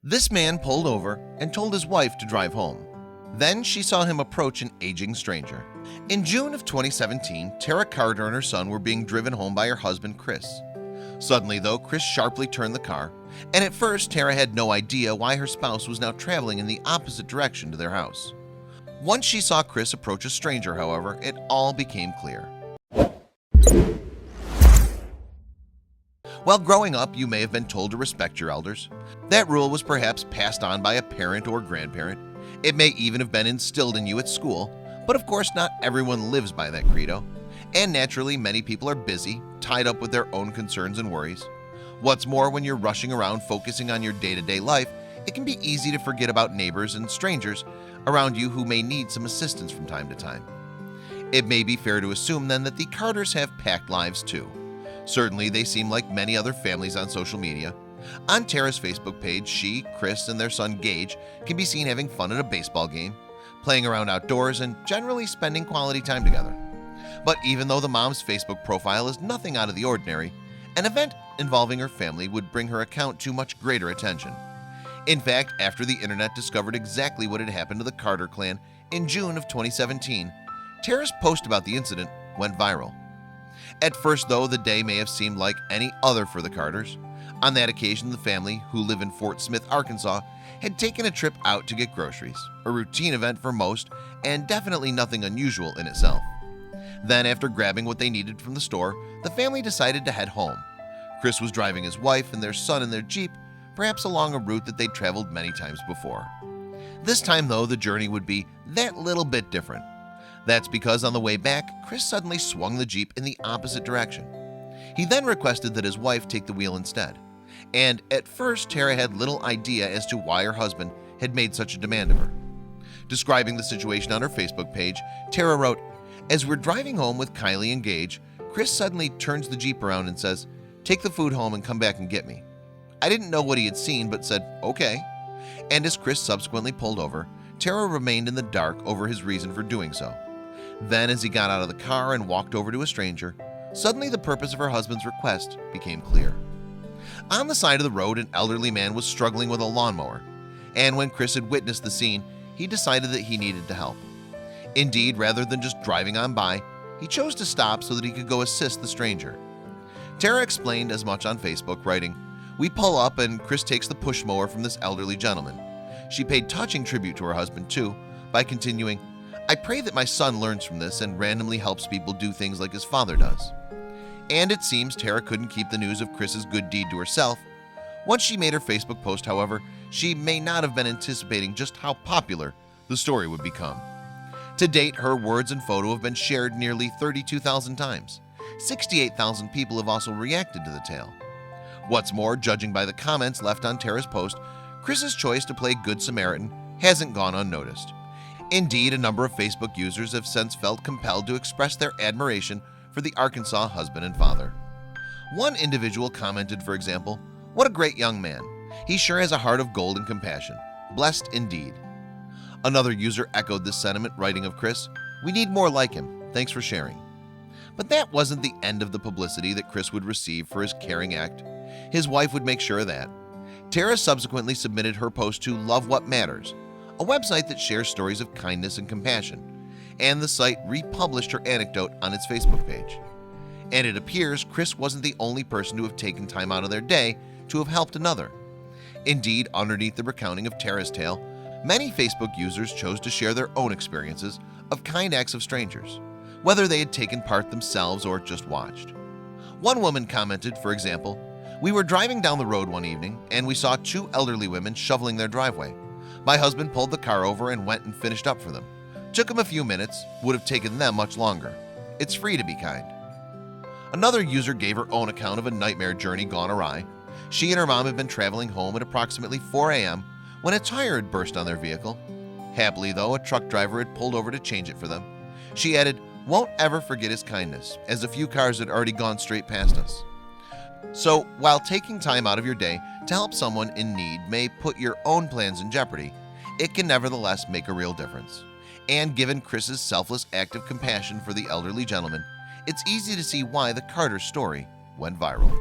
This man pulled over and told his wife to drive home. Then she saw him approach an aging stranger. In June of 2017, Tara Carter and her son were being driven home by her husband, Chris. Suddenly, though, Chris sharply turned the car, and at first Tara had no idea why her spouse was now traveling in the opposite direction to their house. Once she saw Chris approach a stranger, however, it all became clear. While growing up, you may have been told to respect your elders. That rule was perhaps passed on by a parent or grandparent. It may even have been instilled in you at school, but of course not everyone lives by that credo. And naturally, many people are busy, tied up with their own concerns and worries. What's more, when you're rushing around focusing on your day-to-day life, it can be easy to forget about neighbors and strangers around you who may need some assistance from time to time. It may be fair to assume then that the Carters have packed lives too. Certainly, they seem like many other families on social media. On Tara's Facebook page, she, Chris, and their son Gage can be seen having fun at a baseball game, playing around outdoors, and generally spending quality time together. But even though the mom's Facebook profile is nothing out of the ordinary, an event involving her family would bring her account to much greater attention. In fact, after the internet discovered exactly what had happened to the Carter clan in June of 2017, Tara's post about the incident went viral. At first, though, the day may have seemed like any other for the Carters. On that occasion, the family, who live in Fort Smith, Arkansas, had taken a trip out to get groceries, a routine event for most and definitely nothing unusual in itself. Then, after grabbing what they needed from the store, the family decided to head home. Chris was driving his wife and their son in their Jeep, perhaps along a route that they'd traveled many times before. This time, though, the journey would be that little bit different. That's because on the way back, Chris suddenly swung the Jeep in the opposite direction. He then requested that his wife take the wheel instead. And at first, Tara had little idea as to why her husband had made such a demand of her. Describing the situation on her Facebook page, Tara wrote, "As we're driving home with Kylie and Gage, Chris suddenly turns the Jeep around and says, 'Take the food home and come back and get me.' I didn't know what he had seen but said, 'Okay.' And as Chris subsequently pulled over, Tara remained in the dark over his reason for doing so. Then, as he got out of the car and walked over to a stranger, suddenly the purpose of her husband's request became clear. On the side of the road, an elderly man was struggling with a lawnmower, and when Chris had witnessed the scene, he decided that he needed to help. Indeed, rather than just driving on by, he chose to stop so that he could go assist the stranger. Tara explained as much on Facebook, writing, "We pull up and Chris takes the push mower from this elderly gentleman." She paid touching tribute to her husband too by continuing, "I pray that my son learns from this and randomly helps people do things like his father does." And it seems Tara couldn't keep the news of Chris's good deed to herself. Once she made her Facebook post, however, she may not have been anticipating just how popular the story would become. To date, her words and photo have been shared nearly 32,000 times. 68,000 people have also reacted to the tale. What's more, judging by the comments left on Tara's post, Chris's choice to play Good Samaritan hasn't gone unnoticed. Indeed, a number of Facebook users have since felt compelled to express their admiration for the Arkansas husband and father. One individual commented, for example, "What a great young man. He sure has a heart of gold and compassion. Blessed indeed." Another user echoed this sentiment, writing of Chris, "We need more like him. Thanks for sharing." But that wasn't the end of the publicity that Chris would receive for his caring act. His wife would make sure of that. Tara subsequently submitted her post to Love What Matters, a website that shares stories of kindness and compassion, and the site republished her anecdote on its Facebook page. And it appears Chris wasn't the only person to have taken time out of their day to have helped another. Indeed, underneath the recounting of Tara's tale, many Facebook users chose to share their own experiences of kind acts of strangers, whether they had taken part themselves or just watched. One woman commented, for example, "We were driving down the road one evening and we saw two elderly women shoveling their driveway. My husband pulled the car over and went and finished up for them. Took him a few minutes, would have taken them much longer. It's free to be kind." Another user gave her own account of a nightmare journey gone awry. She and her mom had been traveling home at approximately 4 a.m. when a tire had burst on their vehicle. Happily, though, a truck driver had pulled over to change it for them. She added, "Won't ever forget his kindness, as a few cars had already gone straight past us." So, while taking time out of your day to help someone in need may put your own plans in jeopardy, it can nevertheless make a real difference. And given Chris's selfless act of compassion for the elderly gentleman, it's easy to see why the Carter story went viral.